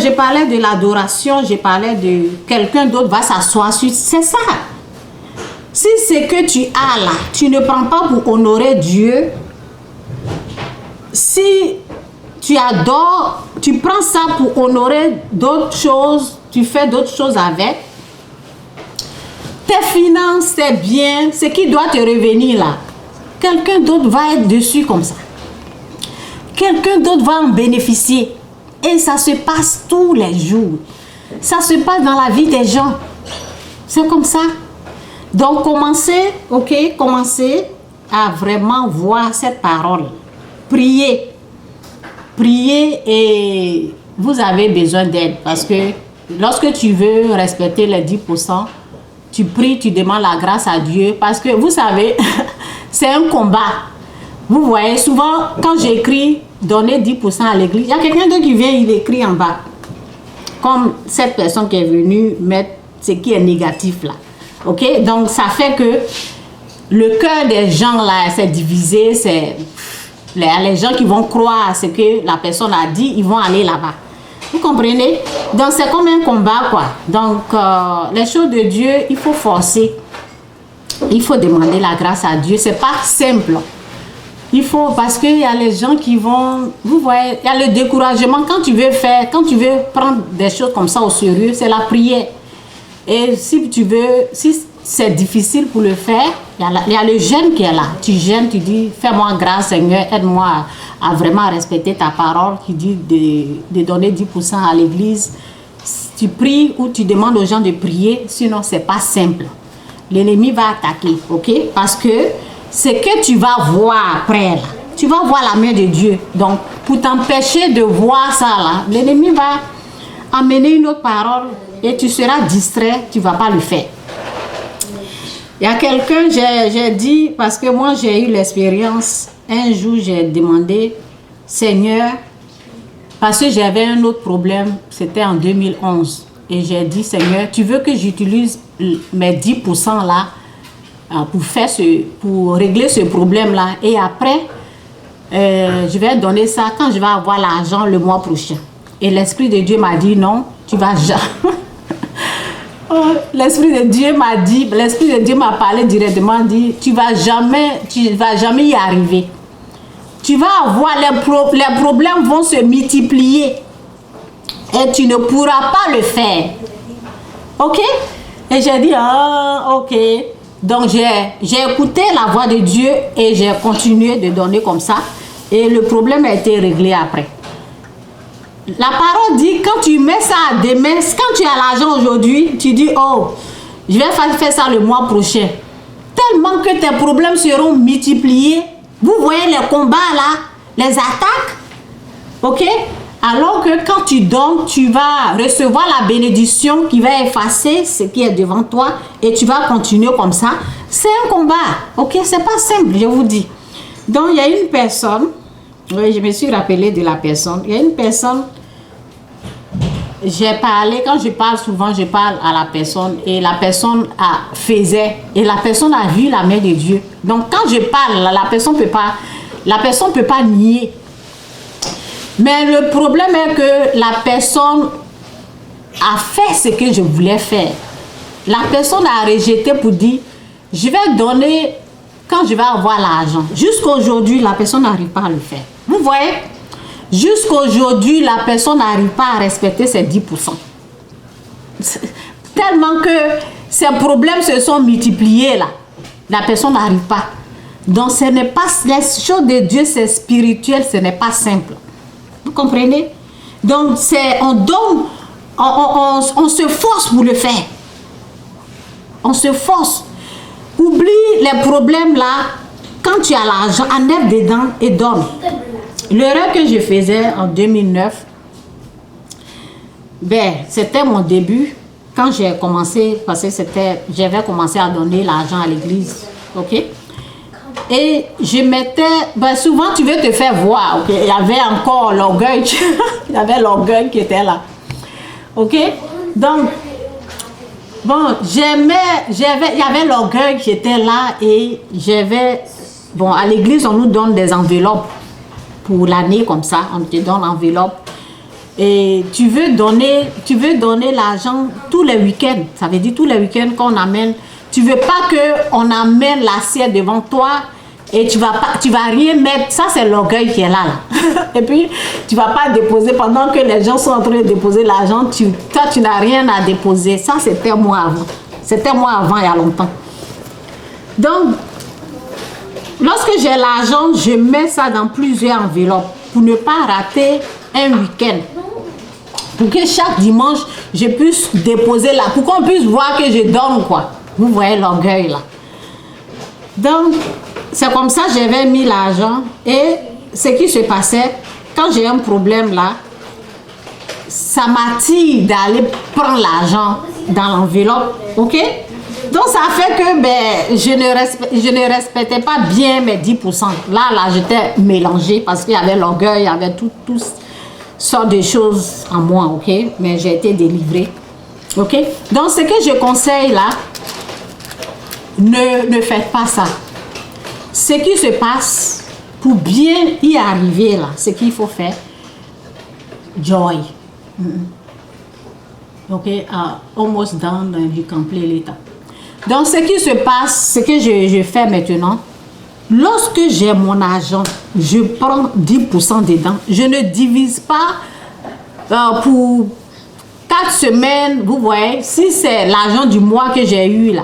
je parlais de l'adoration, je parlais de quelqu'un d'autre va s'asseoir sur... C'est ça. Si c'est que tu as là, tu ne prends pas pour honorer Dieu. Si tu adores, tu prends ça pour honorer d'autres choses, tu fais d'autres choses avec. Tes finances, tes biens, ce qui doit te revenir là, quelqu'un d'autre va être dessus comme ça. Quelqu'un d'autre va en bénéficier. Et ça se passe tous les jours. Ça se passe dans la vie des gens. C'est comme ça. Donc commencez, ok, commencez à vraiment voir cette parole. Priez. Priez et vous avez besoin d'aide. Parce que lorsque tu veux respecter les 10%, tu pries, tu demandes la grâce à Dieu. Parce que vous savez, c'est un combat. Vous voyez, souvent, quand j'écris, donner 10% à l'église, il y a quelqu'un d'autre qui vient, il écrit en bas. Comme cette personne qui est venue mettre ce qui est négatif là. Ok? Donc, ça fait que le cœur des gens là, c'est divisé. C'est les gens qui vont croire à ce que la personne a dit, ils vont aller là-bas. Vous comprenez? Donc, c'est comme un combat, quoi. Donc, les choses de Dieu, il faut forcer. Il faut demander la grâce à Dieu. C'est pas simple. Il faut, parce qu'il y a les gens qui vont, vous voyez, il y a le découragement. Quand tu veux faire, quand tu veux prendre des choses comme ça au sérieux, c'est la prière. Et si tu veux, si c'est difficile pour le faire, il y a le jeûne qui est là. Tu jeûnes, tu dis, fais-moi grâce Seigneur, aide-moi à vraiment respecter ta parole qui dit de donner 10% à l'église. Tu pries ou tu demandes aux gens de prier, sinon c'est pas simple. L'ennemi va attaquer, ok? Parce que ce que tu vas voir après, là, tu vas voir la main de Dieu. Donc, pour t'empêcher de voir ça, là, l'ennemi va amener une autre parole et tu seras distrait, tu ne vas pas le faire. Il y a quelqu'un, j'ai dit, parce que moi j'ai eu l'expérience, un jour j'ai demandé, Seigneur, parce que j'avais un autre problème, c'était en 2011, et j'ai dit, Seigneur, tu veux que j'utilise mes 10% là, pour régler ce problème-là. Et après, je vais donner ça quand je vais avoir l'argent le mois prochain. Et l'Esprit de Dieu m'a dit, non, tu vas jamais. L'Esprit de Dieu m'a dit, l'Esprit de Dieu m'a parlé directement, dit, tu vas jamais y arriver. Tu vas avoir, les problèmes vont se multiplier. Et tu ne pourras pas le faire. Ok? Et j'ai dit, ah, ok. Donc, j'ai écouté la voix de Dieu et j'ai continué de donner comme ça. Et le problème a été réglé après. La parole dit, quand tu mets ça demain, quand tu as l'argent aujourd'hui, tu dis, oh, je vais faire ça le mois prochain. Tellement que tes problèmes seront multipliés. Vous voyez les combats là, les attaques. Ok? Alors que quand tu donnes, tu vas recevoir la bénédiction qui va effacer ce qui est devant toi et tu vas continuer comme ça. C'est un combat, ok? C'est pas simple, je vous dis. Donc, il y a une personne, oui, je me suis rappelé de la personne. Il y a une personne, j'ai parlé, quand je parle souvent, je parle à la personne et la personne faisait et la personne a vu la main de Dieu. Donc, quand je parle, la personne peut pas nier. Mais le problème est que la personne a fait ce que je voulais faire. La personne a rejeté pour dire, je vais donner quand je vais avoir l'argent. Jusqu'aujourd'hui, la personne n'arrive pas à le faire. Vous voyez? Jusqu'aujourd'hui, la personne n'arrive pas à respecter ses 10%. Tellement que ces problèmes se sont multipliés là. La personne n'arrive pas. Donc, ce n'est pas, les choses de Dieu, c'est spirituel, ce n'est pas simple. Vous comprenez? Donc, on donne, on se force pour le faire. On se force. Oublie les problèmes là. Quand tu as l'argent, enlève dedans et donne. L'erreur que je faisais en 2009, ben, c'était mon début. Quand j'ai commencé, parce que j'avais commencé à donner l'argent à l'église. Ok? Et je mettais, ben souvent tu veux te faire voir, ok? Il y avait encore l'orgueil, il y avait l'orgueil qui était là, ok? Donc, bon, il y avait l'orgueil qui était là et j'avais, bon, à l'église on nous donne des enveloppes pour l'année comme ça, on te donne l'enveloppe et tu veux donner l'argent tous les week-ends. Ça veut dire tous les week-ends qu'on amène. Tu veux pas qu'on amène l'assiette devant toi et tu vas rien mettre. Ça, c'est l'orgueil qui est là. Et puis, tu vas pas déposer pendant que les gens sont en train de déposer l'argent. Toi, tu n'as rien à déposer. Ça, c'était moi avant. C'était moi avant, il y a longtemps. Donc, lorsque j'ai l'argent, je mets ça dans plusieurs enveloppes pour ne pas rater un week-end. Pour que chaque dimanche, je puisse déposer là. Pour qu'on puisse voir que je donne, quoi. Vous voyez l'orgueil là. Donc, c'est comme ça que j'avais mis l'argent. Et ce qui se passait, quand j'ai un problème là, ça m'attire d'aller prendre l'argent dans l'enveloppe. Ok? Donc, ça fait que je ne respectais pas bien mes 10%. Là, j'étais mélangée parce qu'il y avait l'orgueil, il y avait tout sortes de choses en moi. Ok? Mais j'ai été délivrée. Ok? Donc, ce que je conseille là, ne faites pas ça. Ce qui se passe, pour bien y arriver là, ce qu'il faut faire, joy. Ok, almost done, you can play later. Donc, ce qui se passe, ce que je fais maintenant, lorsque j'ai mon argent, je prends 10% dedans. Je ne divise pas pour 4 semaines, vous voyez, si c'est l'argent du mois que j'ai eu là.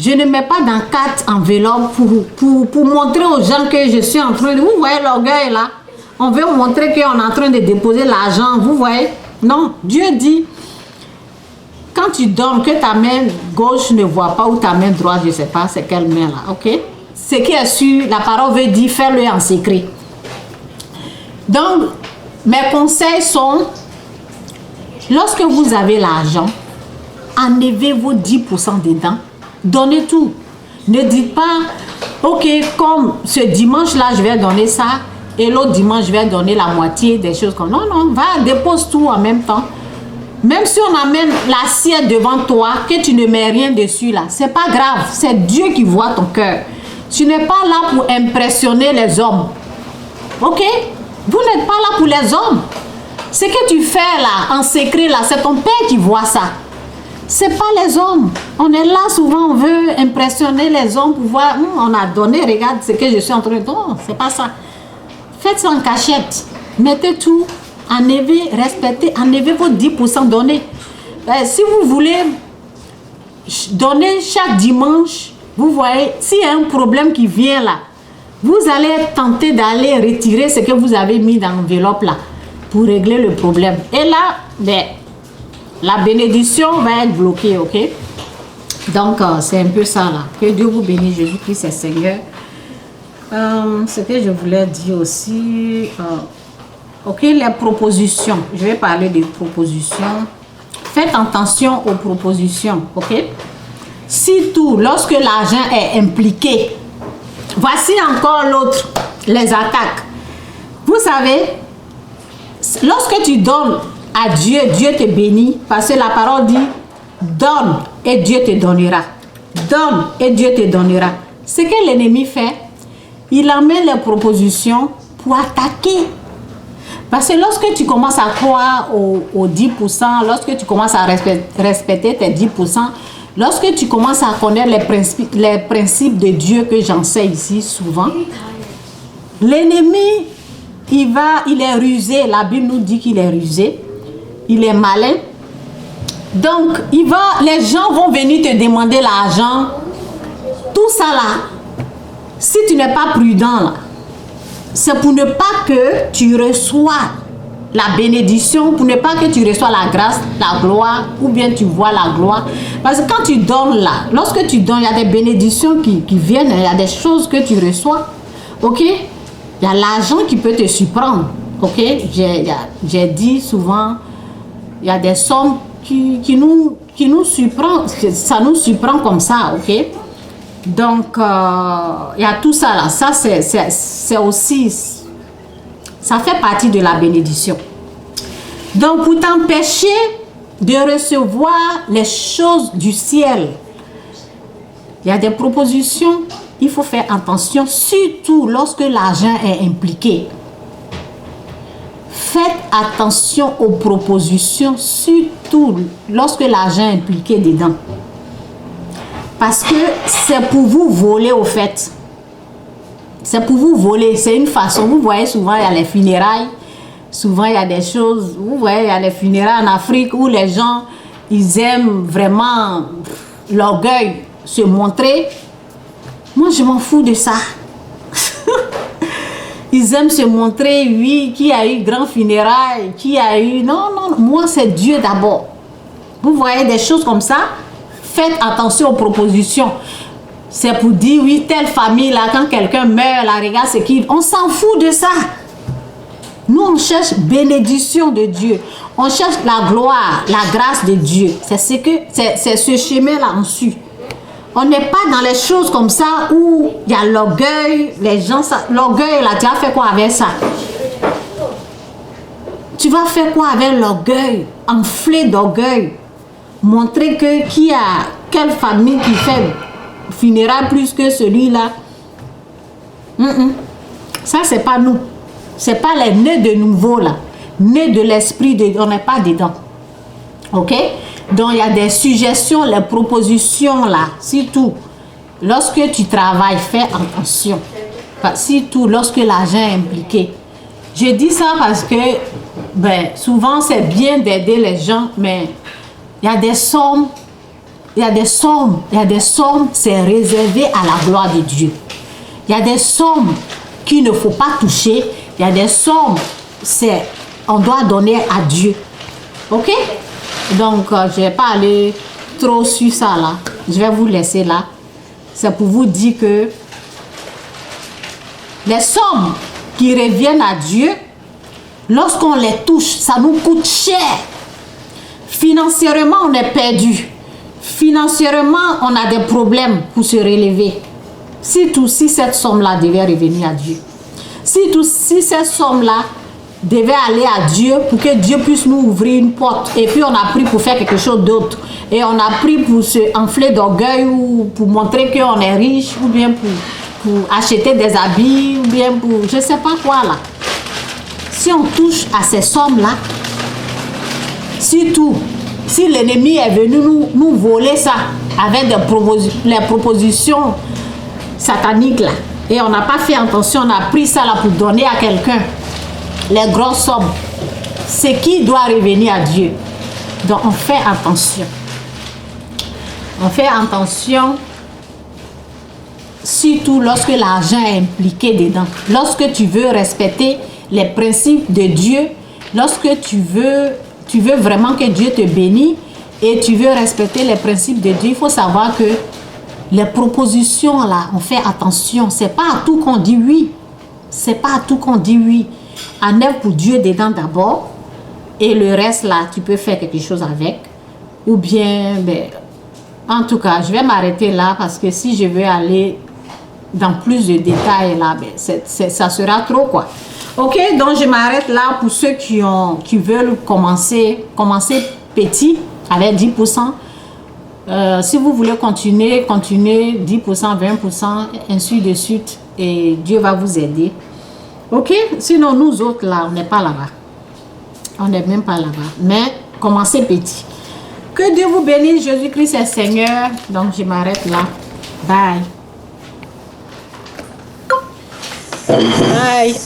Je ne mets pas dans 4 enveloppes pour montrer aux gens que je suis en train de... Vous voyez l'orgueil là? On veut montrer qu'on est en train de déposer l'argent. Vous voyez? Non. Dieu dit, quand tu donnes, que ta main gauche ne voit pas ou ta main droite, je ne sais pas, c'est quelle main là. Ok? Ce qui est sûr, la parole veut dire, fais-le en secret. Donc, mes conseils sont, lorsque vous avez l'argent, enlevez vos 10% dedans. Donnez tout. Ne dites pas, ok, comme ce dimanche-là, je vais donner ça, et l'autre dimanche, je vais donner la moitié des choses comme... Non, non, va, dépose tout en même temps. Même si on amène l'assiette devant toi, que tu ne mets rien dessus là, c'est pas grave. C'est Dieu qui voit ton cœur. Tu n'es pas là pour impressionner les hommes. Ok? Vous n'êtes pas là pour les hommes. Ce que tu fais là, en secret là, c'est ton Père qui voit ça. C'est pas les hommes. On est là souvent, on veut impressionner les hommes pour voir, on a donné, regarde ce que je suis en train de... Non, c'est pas ça. Faites ça en cachette. Mettez tout, enlevez, respectez, enlevez vos 10%, donnez. Si vous voulez donner chaque dimanche, vous voyez, s'il y a un problème qui vient là, vous allez tenter d'aller retirer ce que vous avez mis dans l'enveloppe là, pour régler le problème. Et là, la bénédiction va être bloquée, ok? Donc, c'est un peu ça là. Que Dieu vous bénisse, Jésus-Christ est Seigneur. Ce que je voulais dire aussi, ok, les propositions. Je vais parler des propositions. Faites attention aux propositions, ok? Surtout, lorsque l'argent est impliqué. Voici encore l'autre, les attaques. Vous savez, lorsque tu donnes à Dieu, Dieu te bénit, parce que la parole dit, donne et Dieu te donnera. Donne et Dieu te donnera. Ce que l'ennemi fait, il amène les propositions pour attaquer. Parce que lorsque tu commences à croire aux 10%, lorsque tu commences à respecter tes 10%, lorsque tu commences à connaître les principes de Dieu que j'enseigne ici souvent, l'ennemi, il est rusé. La Bible nous dit qu'il est rusé. Il est malin. Donc, les gens vont venir te demander l'argent. Tout ça là, si tu n'es pas prudent, c'est pour ne pas que tu reçois la bénédiction, pour ne pas que tu reçois la grâce, la gloire, ou bien tu vois la gloire. Parce que quand tu donnes là, lorsque tu donnes, il y a des bénédictions qui viennent, il y a des choses que tu reçois. Ok? Il y a l'argent qui peut te surprendre. Ok? J'ai dit souvent, il y a des sommes qui nous surprend, ça nous surprend comme ça, ok? Donc, il y a tout ça là. Ça, c'est aussi, ça fait partie de la bénédiction. Donc, pour t'empêcher de recevoir les choses du ciel, il y a des propositions, il faut faire attention, surtout lorsque l'argent est impliqué. Faites attention aux propositions, surtout lorsque l'argent est impliqué dedans. Parce que c'est pour vous voler au fait. C'est pour vous voler. C'est une façon. Vous voyez souvent, il y a les funérailles. Souvent, il y a des choses. Vous voyez, il y a les funérailles en Afrique où les gens, ils aiment vraiment l'orgueil, se montrer. Moi, je m'en fous de ça. Ils aiment se montrer, oui, qui a eu grand funérailles, qui a eu... Non, non, moi, c'est Dieu d'abord. Vous voyez des choses comme ça, faites attention aux propositions. C'est pour dire, oui, telle famille, là, quand quelqu'un meurt, là, regarde ce qu'il... On s'en fout de ça. Nous, on cherche bénédiction de Dieu. On cherche la gloire, la grâce de Dieu. C'est ce chemin-là, on suit. On n'est pas dans les choses comme ça où il y a l'orgueil, les gens... L'orgueil, là, tu vas faire quoi avec ça? Tu vas faire quoi avec l'orgueil? Enflé d'orgueil. Montrer que qui a... Quelle famille qui fait funérailles plus que celui-là. Ça, c'est pas nous. C'est pas les nés de nouveau, là. Nés de l'esprit, on n'est pas dedans. OK? Donc, il y a des suggestions, les propositions, là. Surtout, lorsque tu travailles, fais attention. Surtout, lorsque l'argent est impliqué. Je dis ça parce que, ben, souvent, c'est bien d'aider les gens, mais il y a des sommes, c'est réservé à la gloire de Dieu. Il y a des sommes qu'il ne faut pas toucher. Il y a des sommes, on doit donner à Dieu. OK? Donc, je ne vais pas aller trop sur ça là. Je vais vous laisser là. C'est pour vous dire que les sommes qui reviennent à Dieu, lorsqu'on les touche, ça nous coûte cher. Financièrement, on est perdu. Financièrement, on a des problèmes pour se relever. Surtout si cette somme-là devait revenir à Dieu. Surtout si cette somme-là devait aller à Dieu pour que Dieu puisse nous ouvrir une porte. Et puis on a pris pour faire quelque chose d'autre. Et on a pris pour se enfler d'orgueil ou pour montrer qu'on est riche ou bien pour acheter des habits ou bien pour je ne sais pas quoi là. Si on touche à ces sommes-là, surtout si l'ennemi est venu nous voler ça avec les propositions sataniques là, et on n'a pas fait attention, on a pris ça là pour donner à quelqu'un, les grosses sommes, c'est qui doit revenir à Dieu. Donc on fait attention. On fait attention, surtout lorsque l'argent est impliqué dedans. Lorsque tu veux respecter les principes de Dieu, lorsque tu veux vraiment que Dieu te bénisse et tu veux respecter les principes de Dieu, il faut savoir que les propositions là, on fait attention. C'est pas à tout qu'on dit oui. C'est pas à tout qu'on dit oui. Enlève pour Dieu dedans d'abord et le reste là, tu peux faire quelque chose avec. Ou bien, ben, en tout cas, je vais m'arrêter là parce que si je veux aller dans plus de détails là, ben, ça sera trop quoi. Ok, donc je m'arrête là pour ceux qui veulent commencer petit avec 10%. Si vous voulez continuer 10%, 20%, ainsi de suite, et Dieu va vous aider. Ok, sinon nous autres là, on n'est pas là-bas. On n'est même pas là-bas. Mais commencez petit. Que Dieu vous bénisse, Jésus-Christ est Seigneur. Donc je m'arrête là. Bye. Bye.